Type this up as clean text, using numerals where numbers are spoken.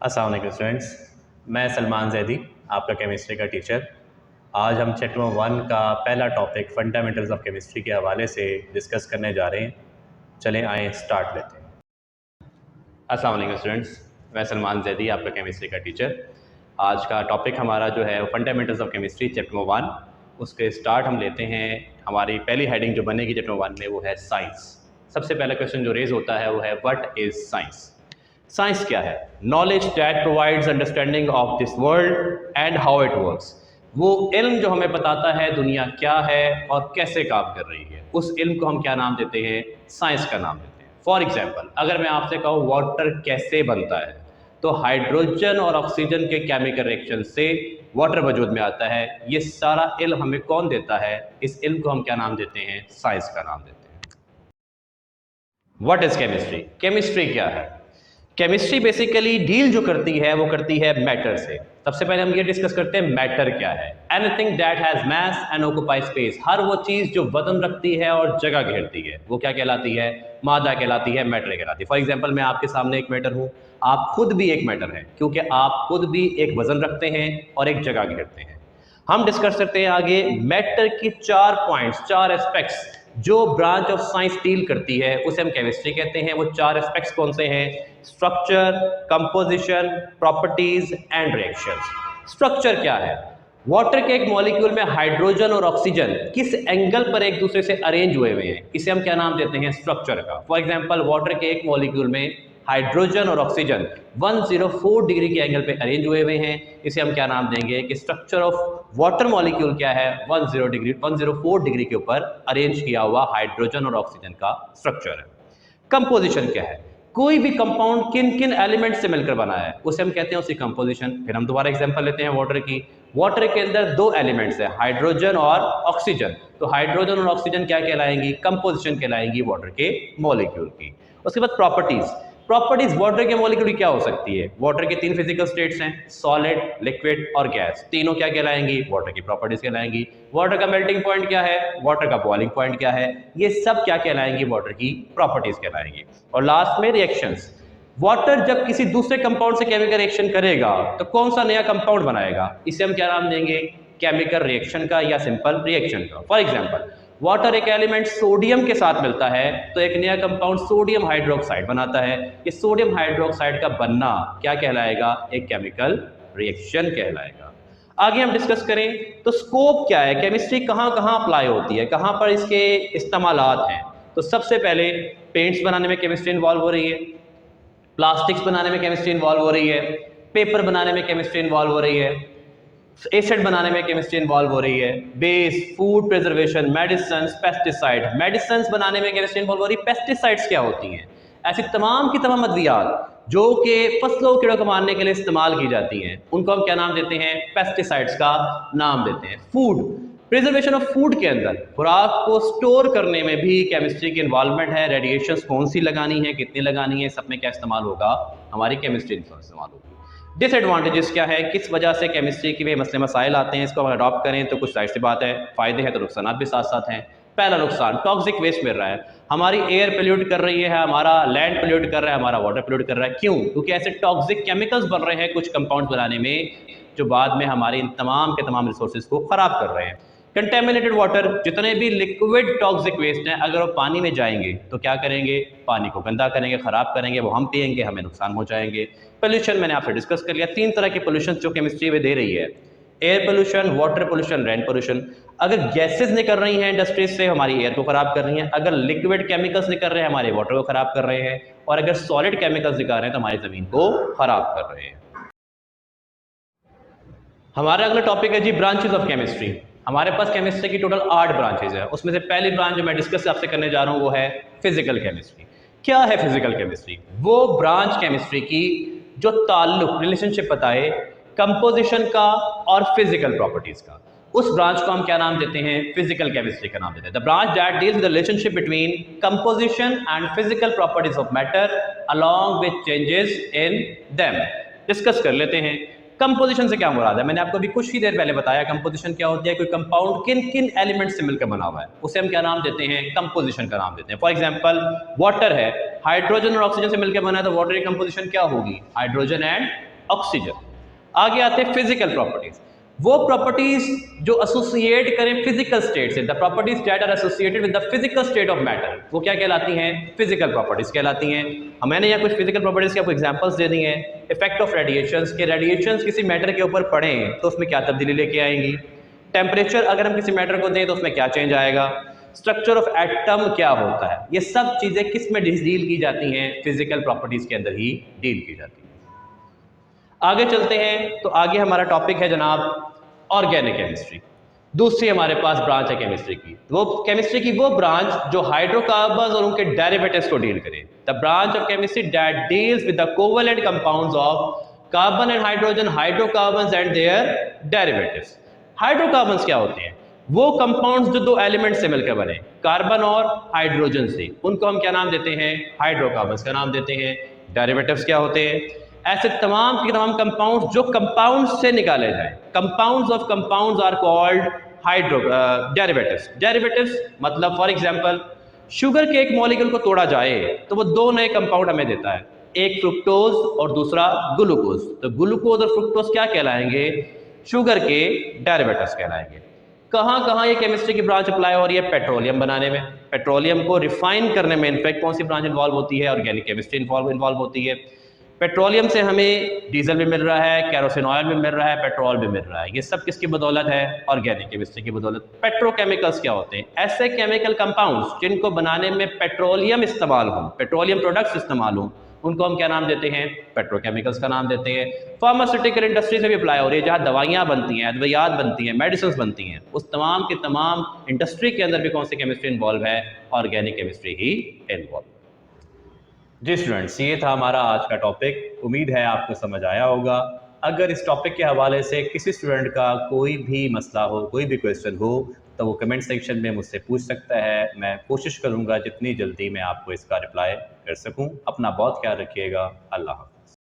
अस्सलाम वालेकुम स्टूडेंट्स, मैं सलमान जैदी आपका केमिस्ट्री का टीचर। आज हम चैप्टर 1 का पहला टॉपिक फंडामेंटल्स ऑफ केमिस्ट्री के हवाले से डिस्कस करने जा रहे हैं। चलें आए स्टार्ट लेते हैं। अस्सलाम वालेकुम स्टूडेंट्स, मैं सलमान जैदी आपका केमिस्ट्री का टीचर। आज का टॉपिक हमारा जो है फंडामेंटल्स ऑफ केमिस्ट्री चैप्टर 1, उसके स्टार्ट हम लेते हैं। हमारी पहली हेडिंग जो बनेगी चैप्टर 1 में वो है साइंस। सबसे पहला क्वेश्चन जो रेज होता है वो है व्हाट इज़ साइंस। साइंस क्या है? Knowledge that provides understanding of this world and how it works. वो इल्म जो हमें बताता है दुनिया क्या है और कैसे काम कर रही है, उस इल्म को हम क्या नाम देते हैं? साइंस का नाम देते हैं। फॉर एग्जाम्पल, अगर मैं आपसे कहूँ वाटर कैसे बनता है, तो हाइड्रोजन और ऑक्सीजन के केमिकल रिएक्शन से वाटर वजूद में आता है। ये सारा इल्म हमें कौन देता है? इस इल्म को हम क्या नाम देते हैं? साइंस का नाम देते हैं। What is chemistry? केमिस्ट्री क्या है? केमिस्ट्री बेसिकली डील जो करती है वो करती है मैटर से। सबसे पहले हम ये डिस्कस करते हैं मैटर क्या है। Anything that has mass and occupy space. हर वो चीज जो वजन रखती है और जगह घेरती है वो क्या कहलाती है? मादा कहलाती है, मैटर कहलाती है। फॉर एग्जाम्पल, मैं आपके सामने एक मैटर हूँ, आप खुद भी एक मैटर है, क्योंकि आप खुद भी एक वजन रखते हैं और एक जगह घेरते हैं। हम डिस्कस करते हैं आगे मैटर की 4 पॉइंट्स, 4 एस्पेक्ट्स जो ब्रांच ऑफ साइंस डील करती है, उसे हम केमिस्ट्री कहते हैं। वो 4 एस्पेक्ट्स कौन से हैं? Structure, composition, properties and reactions. Structure क्या है? वाटर के एक मॉलिक्यूल में हाइड्रोजन और ऑक्सीजन किस एंगल पर एक दूसरे से अरेंज हुए हुए हैं, इसे हम क्या नाम देते हैं? स्ट्रक्चर का। फॉर एग्जांपल, वाटर के एक मॉलिक्यूल में हाइड्रोजन और ऑक्सीजन 104 डिग्री के एंगल पे अरेंज हुए हुए हैं, इसे हम क्या नाम देंगे कि स्ट्रक्चर ऑफ वाटर मॉलिक्यूल क्या है? 104 डिग्री के ऊपर अरेंज किया हुआ हाइड्रोजन और ऑक्सीजन का स्ट्रक्चर है। कंपोजिशन क्या है? कोई भी कंपाउंड किन किन एलिमेंट से मिलकर बना है, उसे हम कहते हैं उसकी कंपोजिशन। फिर हम दोबारा एग्जांपल लेते हैं वाटर की। वाटर के अंदर 2 एलिमेंट्स है, हाइड्रोजन और ऑक्सीजन। तो हाइड्रोजन और ऑक्सीजन क्या कहलाएंगी? कंपोजिशन कहलाएंगी वाटर के मॉलिक्यूल की। उसके बाद प्रॉपर्टीज। प्रॉपर्टीज वाटर के मॉलिक्यूल की क्या हो सकती है? वाटर के 3 फिजिकल स्टेट्स हैं, सॉलिड, लिक्विड और गैस। तीनों क्या कहलाएंगी? वाटर की प्रॉपर्टीज कहलाएंगी। वाटर का मेल्टिंग पॉइंट क्या है? वाटर का बॉइलिंग पॉइंट क्या है? ये सब क्या कहलाएंगी? वाटर की प्रॉपर्टीज कहलाएंगी। और लास्ट में रिएक्शंस। वाटर जब किसी दूसरे कंपाउंड से केमिकल रिएक्शन करेगा तो कौन सा नया कंपाउंड बनाएगा, इसे हम क्या नाम देंगे? केमिकल रिएक्शन का या सिंपल रिएक्शन का। फॉर एग्जांपल, वाटर एक एलिमेंट सोडियम के साथ मिलता है तो एक नया कंपाउंड सोडियम हाइड्रोक्साइड बनाता है। ये सोडियम हाइड्रोक्साइड का बनना क्या कहलाएगा? एक केमिकल रिएक्शन कहलाएगा। आगे हम डिस्कस करें तो स्कोप क्या है, केमिस्ट्री कहाँ कहाँ अप्लाई होती है, कहाँ पर इसके इस्तेमालात हैं। तो सबसे पहले पेंट्स बनाने में केमिस्ट्री इन्वॉल्व हो रही है, प्लास्टिक्स बनाने में केमिस्ट्री इन्वॉल्व हो रही है, पेपर बनाने में केमिस्ट्री इन्वॉल्व हो रही है, एसिड बनाने में केमिस्ट्री इन्वॉल्व हो रही है, base, food preservation, medicine, pesticide. Medicine बनाने में केमिस्ट्री इन्वॉल्व हो रही है। पेस्टिसाइड्स क्या होती हैं? ऐसी तमाम की तमाम अद्वियात जो कि फसलों कीड़ों को मारने के लिए इस्तेमाल की जाती हैं, उनको हम क्या नाम देते हैं? पेस्टिसाइड्स का नाम देते हैं। फूड, प्रिजर्वेशन ऑफ फूड के अंदर खुराक को स्टोर करने में भी केमिस्ट्री की इन्वॉल्वमेंट है। रेडिएशंस कौन सी लगानी है, कितनी लगानी है, सब में क्या इस्तेमाल होगा? हमारी केमिस्ट्री इस्तेमाल होगी। डिसएडवांटेजेस क्या है, किस वजह से केमिस्ट्री के में मसले मसाइल आते हैं, इसको अगर अडॉप्ट करें तो कुछ जाहिर सी बात है फ़ायदे हैं तो नुकसान भी साथ साथ हैं। पहला नुकसान, टॉक्सिक वेस्ट मिल रहा है। हमारी एयर पोल्यूट कर रही है, हमारा लैंड पोल्यूट कर रहा है, हमारा वाटर पोल्यूट कर रहा है। क्यों? क्योंकि ऐसे टॉक्सिक केमिकल्स बन रहे हैं कुछ कंपाउंड्स बनाने में जो बाद में हमारे इन तमाम के तमाम रिसोर्सेज को ख़राब कर रहे हैं। कंटेमिनेटेड वाटर, जितने भी लिक्विड टॉक्सिक वेस्ट हैं अगर वो पानी में जाएंगे तो क्या करेंगे? पानी को गंदा करेंगे, ख़राब करेंगे, वो हम पिएंगे, हमें नुकसान पहुँचाएंगे। पोल्यूशन मैंने आपसे डिस्कस कर लिया। 3 तरह के पोल्यूशन जो केमिस्ट्री में दे रही है, air pollution, water pollution, land pollution. अगर गैसेज निकल रही हैं इंडस्ट्रीज से, हमारी एयर को खराब कर रही हैं। अगर लिक्विड केमिकल्स निकल रहे हैं, हमारे वाटर को खराब कर रहे हैं। और अगर सॉलिड केमिकल्स निकल रहे हैं तो हमारी ज़मीन को खराब कर रहे हैं। हमारा अगला टॉपिक है जी ब्रांचेज ऑफ केमिस्ट्री। हमारे पास केमिस्ट्री की टोटल 8 ब्रांचेज है। उसमें से पहली ब्रांच जो मैं डिस्कस आपसे करने जा रहा हूँ वो है फिजिकल केमिस्ट्री। क्या है फिजिकल केमिस्ट्री? वो ब्रांच केमिस्ट्री की जो ताल्लुक, रिलेशनशिप बताए कंपोजिशन का और फिजिकल प्रॉपर्टीज का, उस ब्रांच को हम क्या नाम देते हैं? फिजिकल केमिस्ट्री का नाम देते हैं। The branch that deals with the relationship between composition and physical properties of matter along with changes in them. Discuss कर लेते हैं कंपोजिशन से क्या मुराद है। मैंने आपको अभी कुछ ही देर पहले बताया कंपोजिशन क्या होती है। कोई कंपाउंड किन किन एलिमेंट से मिलकर बना हुआ है, उसे हम क्या नाम देते हैं? कंपोजिशन का नाम देते हैं। फॉर एग्जांपल, वाटर है, हाइड्रोजन और ऑक्सीजन से मिलकर बना है तो वाटर की कंपोजिशन क्या होगी? Hydrogen and oxygen. आगे आते हैं फिजिकल प्रॉपर्टीज, वो प्रॉपर्टीज जो एसोसिएट करें फिजिकल स्टेट से, the properties that are associated with the physical state of matter, वो क्या कहलाती हैं? फिजिकल प्रॉपर्टीज कहलाती हैं। मैंने यहाँ कुछ फिजिकल प्रॉपर्टीज के आपको एग्जांपल्स दे दी हैं। इफेक्ट ऑफ रेडिएशंस, के रेडिएशंस किसी मैटर के ऊपर पड़े तो उसमें क्या तब्दीली लेके आएंगी। टेम्परेचर अगर हम किसी मैटर को दें तो उसमें क्या चेंज आएगा। स्ट्रक्चर ऑफ एटम क्या होता है, ये सब चीजें किस में डील की जाती हैं? फिजिकल प्रॉपर्टीज के अंदर ही डील की जाती है। आगे चलते हैं तो आगे हमारा टॉपिक है जनाब ऑर्गेनिक केमिस्ट्री। दूसरी हमारे पास ब्रांच है केमिस्ट्री की, वो केमिस्ट्री की वो ब्रांच जो हाइड्रोकार्बन्स और उनके डेरिवेटिव्स को डील करे। The branch of chemistry that deals with the covalent compounds of carbon and hydrogen, hydrocarbons and their derivatives. Hydrocarbons क्या होते हैं? वो कंपाउंड्स जो दो एलिमेंट से मिलकर बने, कार्बन और हाइड्रोजन से, उनको हम क्या नाम देते हैं? हाइड्रोकार्बन्स का नाम देते हैं। डेरिवेटिव्स क्या होते हैं? ऐसे तमाम के तमाम कंपाउंड्स जो कंपाउंड्स से निकाले जाए। Compounds of compounds are called hydro derivatives. Derivatives मतलब फॉर एग्जांपल शुगर के एक मॉलिक्यूल को तोड़ा जाए तो वो दो नए कंपाउंड हमें देता है, एक फ्रुक्टोज और दूसरा ग्लूकोज। तो ग्लूकोज और फ्रुक्टोज क्या कहलाएंगे? शुगर के डेरिवेटिव्स कहलाएंगे। कहाँ कहाँ ये केमिस्ट्री की ब्रांच अप्लाई हो रही है? पेट्रोलियम बनाने में, पेट्रोलियम को रिफाइन करने में इनफैक्ट कौन सी ब्रांच इन्वॉल्व होती है? ऑर्गेनिक केमिस्ट्री इन्वॉल्व होती है। पेट्रोलियम से हमें डीजल भी मिल रहा है, कैरोसिन ऑयल भी मिल रहा है, पेट्रोल भी मिल रहा है। ये सब किसकी बदौलत है? ऑर्गेनिक केमिस्ट्री की बदौलत। पेट्रोकेमिकल्स क्या होते हैं? ऐसे केमिकल कंपाउंड्स जिनको बनाने में पेट्रोलियम इस्तेमाल हो, पेट्रोलियम प्रोडक्ट्स इस्तेमाल हो, उनको हम क्या नाम देते हैं? पेट्रोकेमिकल्स का नाम देते हैं। फार्मास्यूटिकल इंडस्ट्री से भी अप्लाई हो रही है, जहाँ दवाइयाँ बनती हैं, अद्वियात बनती हैं, मेडिसिन बनती हैं, उस तमाम के तमाम इंडस्ट्री के अंदर भी कौन सी केमिस्ट्री इन्वॉल्व है? ऑर्गेनिक केमिस्ट्री ही इन्वॉल्व। जी स्टूडेंट्स, ये था हमारा आज का टॉपिक। उम्मीद है आपको समझ आया होगा। अगर इस टॉपिक के हवाले से किसी स्टूडेंट का कोई भी मसला हो, कोई भी क्वेश्चन हो, तो वो कमेंट सेक्शन में मुझसे पूछ सकता है। मैं कोशिश करूँगा जितनी जल्दी मैं आपको इसका रिप्लाई कर सकूँ। अपना बहुत ख्याल रखिएगा। अल्लाह हाफ़िज़।